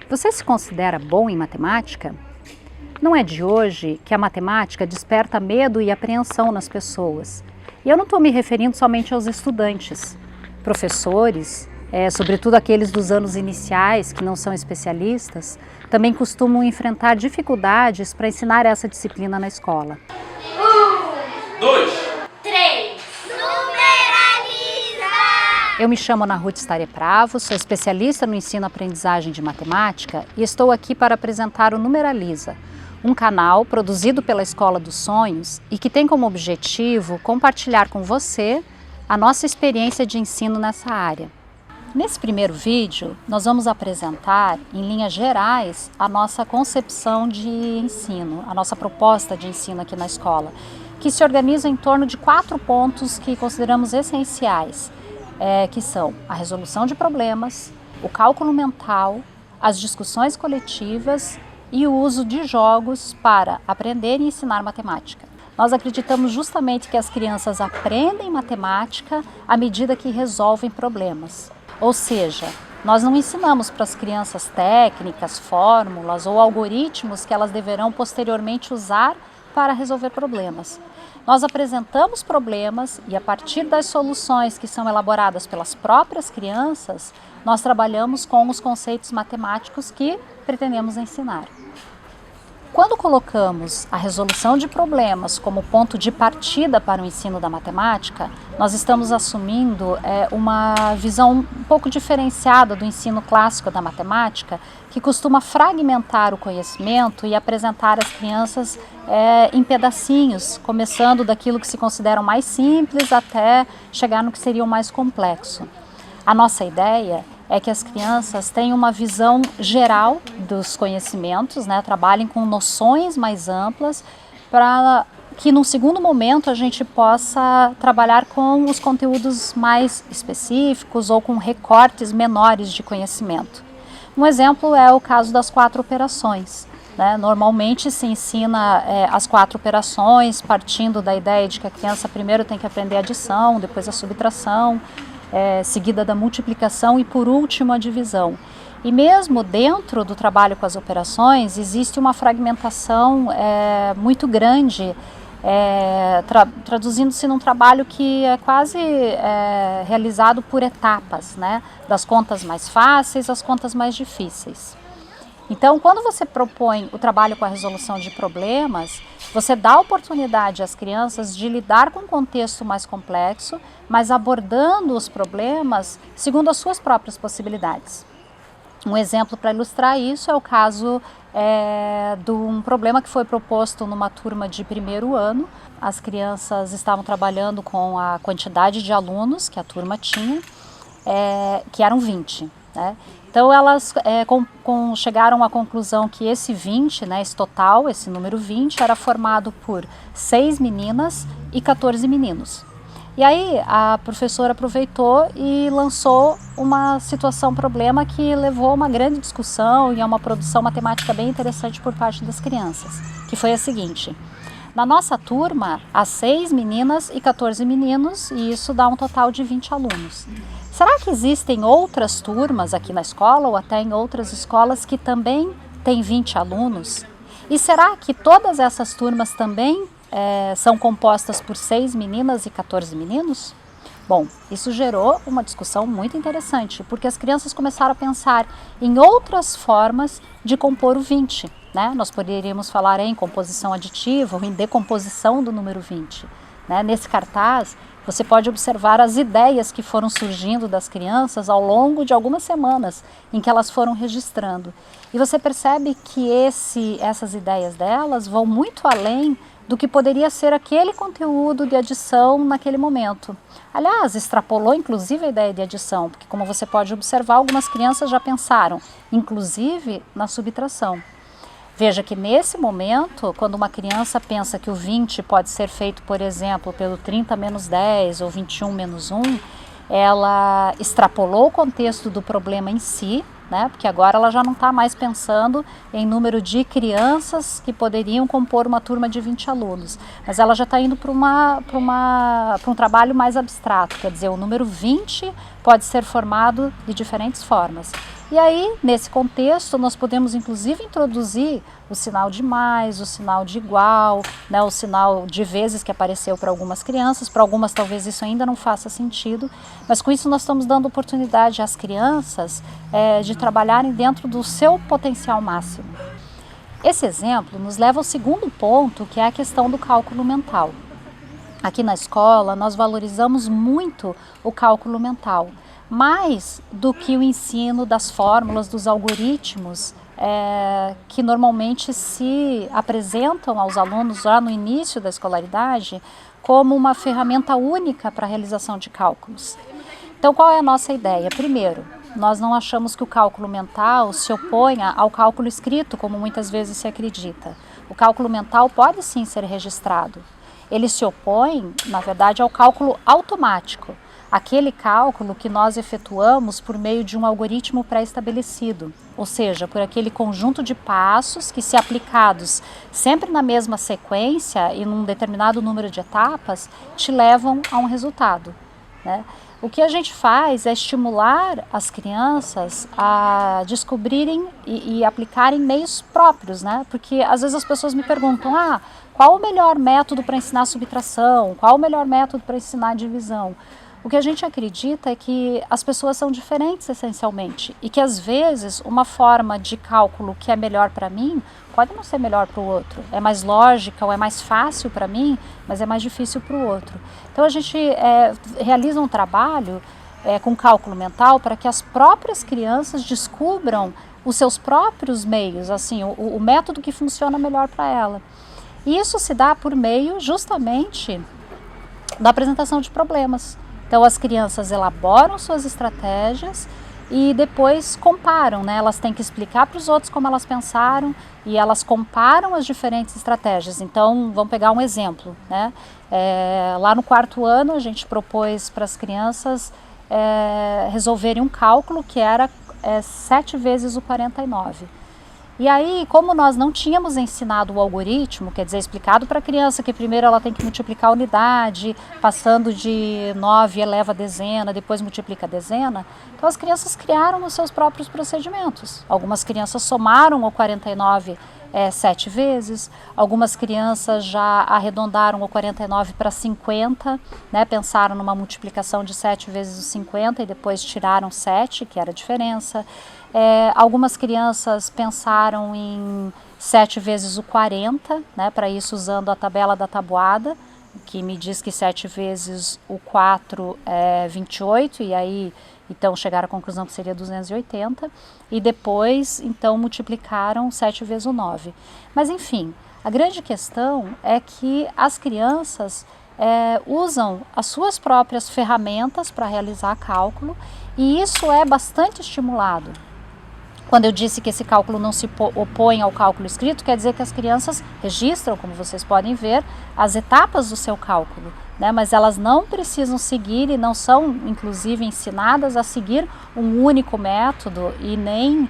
Você se considera bom em matemática? Não é de hoje que a matemática desperta medo e apreensão nas pessoas. E eu não estou me referindo somente aos estudantes. Professores, sobretudo aqueles dos anos iniciais que não são especialistas, também costumam enfrentar dificuldades para ensinar essa disciplina na escola. 1, 2, 3. Numeraliza! Eu me chamo Ana Ruth Starepravo, sou especialista no ensino-aprendizagem de matemática e estou aqui para apresentar o Numeraliza, um canal produzido pela Escola dos Sonhos e que tem como objetivo compartilhar com você a nossa experiência de ensino nessa área. Nesse primeiro vídeo, nós vamos apresentar, em linhas gerais, a nossa concepção de ensino, a nossa proposta de ensino aqui na escola, que se organiza em torno de 4 pontos que consideramos essenciais, que são a resolução de problemas, o cálculo mental, as discussões coletivas e o uso de jogos para aprender e ensinar matemática. Nós acreditamos justamente que as crianças aprendem matemática à medida que resolvem problemas. Ou seja, nós não ensinamos para as crianças técnicas, fórmulas ou algoritmos que elas deverão posteriormente usar para resolver problemas. Nós apresentamos problemas e a partir das soluções que são elaboradas pelas próprias crianças, nós trabalhamos com os conceitos matemáticos que pretendemos ensinar. Quando colocamos a resolução de problemas como ponto de partida para o ensino da matemática, nós estamos assumindo uma visão um pouco diferenciada do ensino clássico da matemática, que costuma fragmentar o conhecimento e apresentar às crianças em pedacinhos, começando daquilo que se considera mais simples até chegar no que seria o mais complexo. A nossa ideia é que as crianças tenham uma visão geral dos conhecimentos, trabalhem com noções mais amplas, para que num segundo momento a gente possa trabalhar com os conteúdos mais específicos ou com recortes menores de conhecimento. Um exemplo é o caso das 4 operações. Normalmente se ensina as 4 operações partindo da ideia de que a criança primeiro tem que aprender a adição, depois a subtração, seguida da multiplicação e por último a divisão. E mesmo dentro do trabalho com as operações existe uma fragmentação muito grande, traduzindo-se num trabalho que é quase realizado por etapas, das contas mais fáceis às contas mais difíceis. Então, quando você propõe o trabalho com a resolução de problemas, você dá a oportunidade às crianças de lidar com um contexto mais complexo, mas abordando os problemas segundo as suas próprias possibilidades. Um exemplo para ilustrar isso é o caso de um problema que foi proposto numa turma de primeiro ano. As crianças estavam trabalhando com a quantidade de alunos que a turma tinha, que eram 20. Então elas chegaram à conclusão que esse 20, esse total, esse número 20, era formado por 6 meninas e 14 meninos. E aí a professora aproveitou e lançou uma problema que levou a uma grande discussão e a uma produção matemática bem interessante por parte das crianças, que foi a seguinte: na nossa turma há 6 meninas e 14 meninos e isso dá um total de 20 alunos. Será que existem outras turmas aqui na escola ou até em outras escolas que também têm 20 alunos? E será que todas essas turmas também são compostas por 6 meninas e 14 meninos? Bom, isso gerou uma discussão muito interessante, porque as crianças começaram a pensar em outras formas de compor o 20. Nós poderíamos falar em composição aditiva ou em decomposição do número 20. Nesse cartaz, você pode observar as ideias que foram surgindo das crianças ao longo de algumas semanas em que elas foram registrando. E você percebe que essas ideias delas vão muito além do que poderia ser aquele conteúdo de adição naquele momento. Aliás, extrapolou inclusive a ideia de adição, porque como você pode observar, algumas crianças já pensaram, inclusive, na subtração. Veja que nesse momento, quando uma criança pensa que o 20 pode ser feito, por exemplo, pelo 30 menos 10 ou 21 menos 1, ela extrapolou o contexto do problema em si, porque agora ela já não está mais pensando em número de crianças que poderiam compor uma turma de 20 alunos, mas ela já está indo para um trabalho mais abstrato, quer dizer, o número 20 pode ser formado de diferentes formas. E aí, nesse contexto, nós podemos inclusive introduzir o sinal de mais, o sinal de igual, né, o sinal de vezes que apareceu para algumas crianças, para algumas talvez isso ainda não faça sentido, mas com isso nós estamos dando oportunidade às crianças de trabalharem dentro do seu potencial máximo. Esse exemplo nos leva ao segundo ponto, que é a questão do cálculo mental. Aqui na escola, nós valorizamos muito o cálculo mental, mais do que o ensino das fórmulas, dos algoritmos, que normalmente se apresentam aos alunos já no início da escolaridade como uma ferramenta única para a realização de cálculos. Então, qual é a nossa ideia? Primeiro, nós não achamos que o cálculo mental se oponha ao cálculo escrito, como muitas vezes se acredita. O cálculo mental pode sim ser registrado. Ele se opõe, na verdade, ao cálculo automático, aquele cálculo que nós efetuamos por meio de um algoritmo pré-estabelecido, ou seja, por aquele conjunto de passos que, se aplicados sempre na mesma sequência e num determinado número de etapas, te levam a um resultado, né? O que a gente faz é estimular as crianças a descobrirem e aplicarem meios próprios, né? Porque às vezes as pessoas me perguntam, qual o melhor método para ensinar subtração? Qual o melhor método para ensinar divisão? O que a gente acredita é que as pessoas são diferentes essencialmente e que às vezes uma forma de cálculo que é melhor para mim pode não ser melhor para o outro. É mais lógica ou é mais fácil para mim, mas é mais difícil para o outro. Então a gente realiza um trabalho com cálculo mental para que as próprias crianças descubram os seus próprios meios, assim, o método que funciona melhor para ela. E isso se dá por meio justamente da apresentação de problemas. Então as crianças elaboram suas estratégias e depois comparam, né? Elas têm que explicar para os outros como elas pensaram e elas comparam as diferentes estratégias. Então vamos pegar um exemplo, né? Lá no 4º ano a gente propôs para as crianças resolverem um cálculo que era 7 vezes o 49. E aí, como nós não tínhamos ensinado o algoritmo, quer dizer, explicado para a criança que primeiro ela tem que multiplicar a unidade, passando de 9 eleva a dezena, depois multiplica a dezena, então as crianças criaram os seus próprios procedimentos. Algumas crianças somaram o 49 7 vezes, algumas crianças já arredondaram o 49 para 50, né? Pensaram numa multiplicação de 7 vezes o 50 e depois tiraram 7, que era a diferença. Algumas crianças pensaram em 7 vezes o 40, né? Para isso usando a tabela da tabuada, que me diz que 7 vezes o 4 é 28, e aí então chegaram à conclusão que seria 280, e depois então multiplicaram 7 vezes o 9. Mas enfim, a grande questão é que as crianças usam as suas próprias ferramentas para realizar cálculo, e isso é bastante estimulado. Quando eu disse que esse cálculo não se opõe ao cálculo escrito, quer dizer que as crianças registram, como vocês podem ver, as etapas do seu cálculo, né? Mas elas não precisam seguir e não são, inclusive, ensinadas a seguir um único método, e nem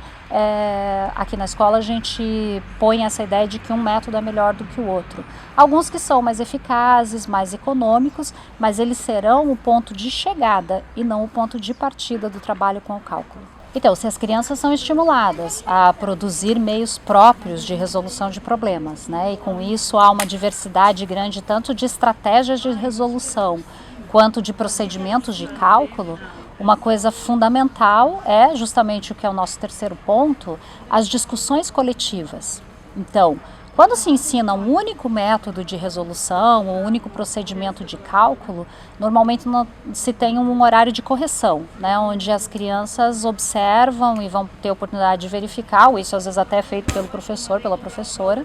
aqui na escola a gente põe essa ideia de que um método é melhor do que o outro. Alguns que são mais eficazes, mais econômicos, mas eles serão o ponto de chegada e não o ponto de partida do trabalho com o cálculo. Então, se as crianças são estimuladas a produzir meios próprios de resolução de problemas, né, e com isso há uma diversidade grande tanto de estratégias de resolução quanto de procedimentos de cálculo, uma coisa fundamental é justamente o que é o nosso terceiro ponto, as discussões coletivas. Então, quando se ensina um único método de resolução, um único procedimento de cálculo, normalmente se tem um horário de correção, né, onde as crianças observam e vão ter a oportunidade de verificar, ou isso às vezes até é feito pelo professor, pela professora,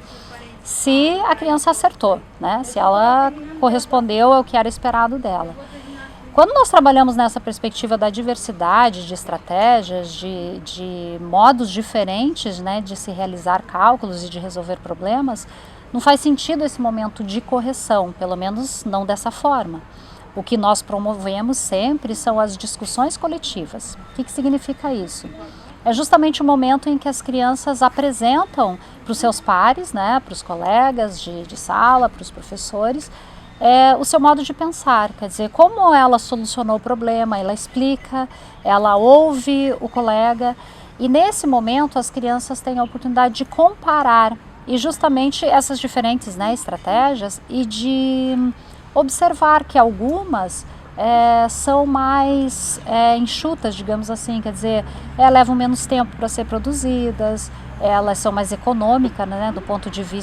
se a criança acertou, né, se ela correspondeu ao que era esperado dela. Quando nós trabalhamos nessa perspectiva da diversidade de estratégias, de modos diferentes, né, de se realizar cálculos e de resolver problemas, não faz sentido esse momento de correção, pelo menos não dessa forma. O que nós promovemos sempre são as discussões coletivas. O que significa isso? É justamente o momento em que as crianças apresentam para os seus pares, né, para os colegas de sala, para os professores, o seu modo de pensar, quer dizer, como ela solucionou o problema, ela explica, ela ouve o colega, E nesse momento as crianças têm a oportunidade de comparar e justamente essas diferentes, né, estratégias e de observar que algumas são mais enxutas, digamos assim, quer dizer, levam menos tempo para ser produzidas, elas são mais econômicas, né,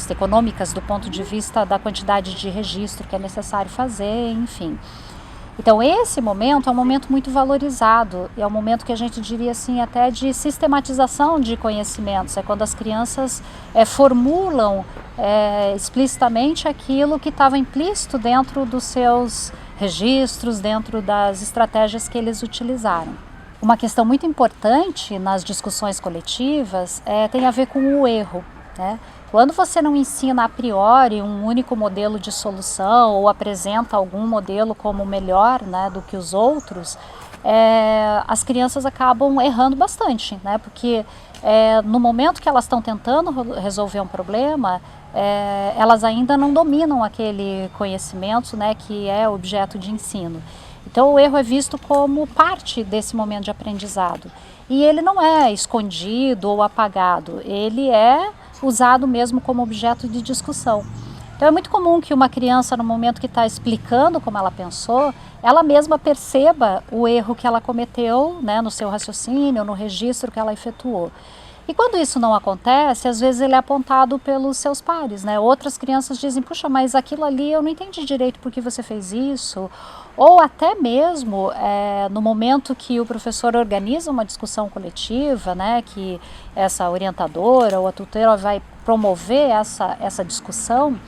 econômicas do ponto de vista da quantidade de registro que é necessário fazer, enfim. Então esse momento é um momento muito valorizado, é um momento que a gente diria assim até de sistematização de conhecimentos, é quando as crianças formulam explicitamente aquilo que estava implícito dentro dos seus registros, dentro das estratégias que eles utilizaram. Uma questão muito importante nas discussões coletivas tem a ver com o erro, né? Quando você não ensina a priori um único modelo de solução ou apresenta algum modelo como melhor, né, do que os outros, as crianças acabam errando bastante, né? Porque no momento que elas estão tentando resolver um problema, elas ainda não dominam aquele conhecimento, né, que é objeto de ensino. Então o erro é visto como parte desse momento de aprendizado. E ele não é escondido ou apagado, ele é usado mesmo como objeto de discussão. Então é muito comum que uma criança, no momento que está explicando como ela pensou, ela mesma perceba o erro que ela cometeu, né, no seu raciocínio, no registro que ela efetuou. E quando isso não acontece, às vezes ele é apontado pelos seus pares, né? Outras crianças dizem, puxa, mas aquilo ali eu não entendi direito por que você fez isso. Ou até mesmo no momento que o professor organiza uma discussão coletiva, né, que essa orientadora ou a tutora vai promover essa discussão,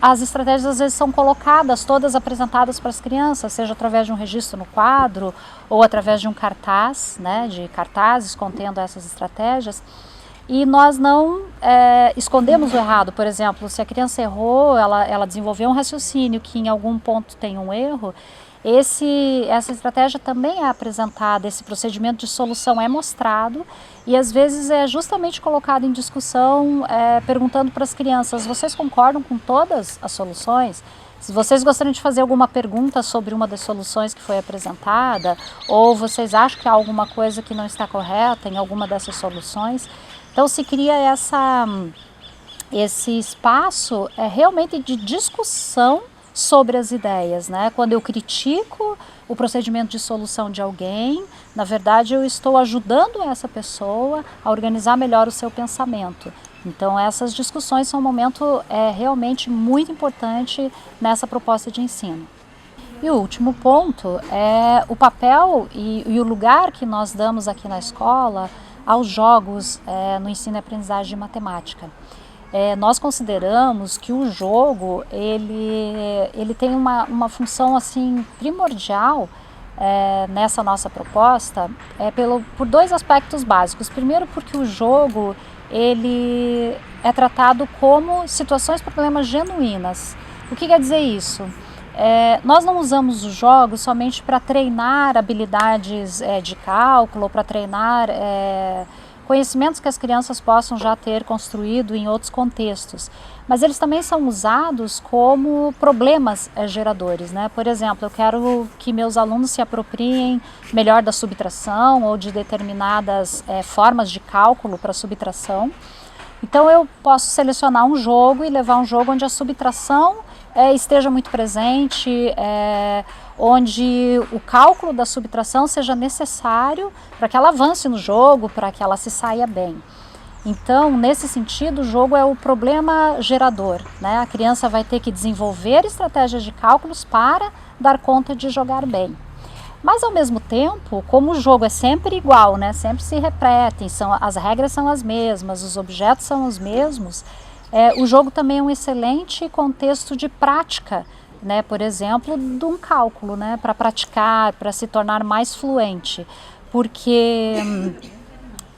as estratégias às vezes são colocadas, todas apresentadas para as crianças, seja através de um registro no quadro ou através de um cartaz, né, de cartazes contendo essas estratégias. E nós não escondemos o errado. Por exemplo, se a criança errou, ela desenvolveu um raciocínio que em algum ponto tem um erro, essa estratégia também é apresentada, esse procedimento de solução é mostrado e às vezes é justamente colocado em discussão, perguntando para as crianças, vocês concordam com todas as soluções? Se vocês gostariam de fazer alguma pergunta sobre uma das soluções que foi apresentada, ou vocês acham que há alguma coisa que não está correta em alguma dessas soluções, então se cria esse espaço realmente de discussão sobre as ideias, né? Quando eu critico o procedimento de solução de alguém, na verdade eu estou ajudando essa pessoa a organizar melhor o seu pensamento. Então essas discussões são um momento realmente muito importante nessa proposta de ensino. E o último ponto é o papel e o lugar que nós damos aqui na escola aos jogos no ensino e aprendizagem de matemática. Nós consideramos que o jogo ele tem uma função assim primordial nessa nossa proposta por dois aspectos básicos. Primeiro, porque o jogo ele é tratado como situações, problemas genuínas. O que quer dizer isso? Nós não usamos os jogos somente para treinar habilidades de cálculo, para treinar conhecimentos que as crianças possam já ter construído em outros contextos, mas eles também são usados como problemas geradores, né? Por exemplo, eu quero que meus alunos se apropriem melhor da subtração ou de determinadas formas de cálculo para subtração. Então eu posso selecionar um jogo e levar um jogo onde a subtração esteja muito presente, onde o cálculo da subtração seja necessário para que ela avance no jogo, para que ela se saia bem. Então, nesse sentido, o jogo é o problema gerador, né? A criança vai ter que desenvolver estratégias de cálculos para dar conta de jogar bem. Mas, ao mesmo tempo, como o jogo é sempre igual, né? Sempre se repetem, as regras são as mesmas, os objetos são os mesmos, o jogo também é um excelente contexto de prática, né? Por exemplo, de um cálculo, né? Para praticar, para se tornar mais fluente, porque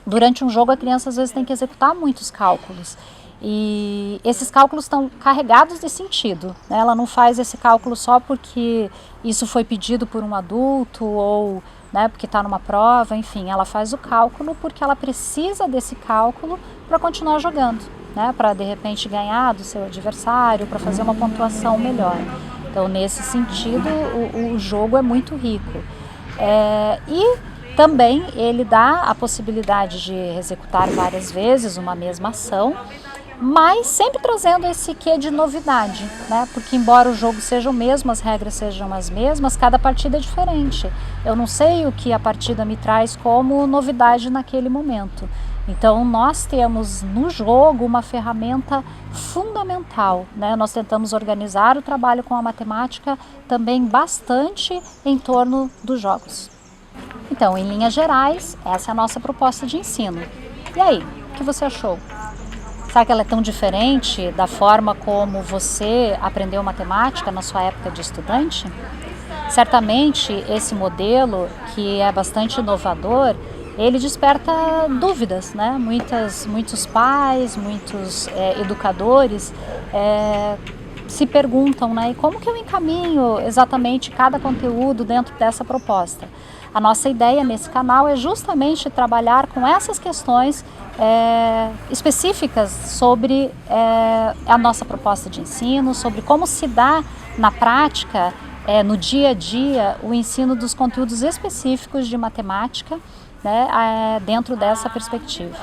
durante um jogo a criança às vezes tem que executar muitos cálculos e esses cálculos estão carregados de sentido, né? Ela não faz esse cálculo só porque isso foi pedido por um adulto ou porque está numa prova, enfim, ela faz o cálculo porque ela precisa desse cálculo para continuar jogando, né? Para de repente ganhar do seu adversário, para fazer uma pontuação melhor. Então, nesse sentido, o jogo é muito rico. E Também ele dá a possibilidade de executar várias vezes uma mesma ação, mas sempre trazendo esse quê de novidade, né? Porque embora o jogo seja o mesmo, as regras sejam as mesmas, cada partida é diferente. Eu não sei o que a partida me traz como novidade naquele momento. Então nós temos no jogo uma ferramenta fundamental, né? Nós tentamos organizar o trabalho com a matemática também bastante em torno dos jogos. Então, em linhas gerais, essa é a nossa proposta de ensino. E aí, o que você achou? Será que ela é tão diferente da forma como você aprendeu matemática na sua época de estudante? Certamente esse modelo, que é bastante inovador, ele desperta dúvidas, né? Muitos pais, muitos educadores se perguntam, né? E como que eu encaminho exatamente cada conteúdo dentro dessa proposta? A nossa ideia nesse canal é justamente trabalhar com essas questões específicas sobre a nossa proposta de ensino, sobre como se dá na prática, no dia a dia, o ensino dos conteúdos específicos de matemática, né, dentro dessa perspectiva.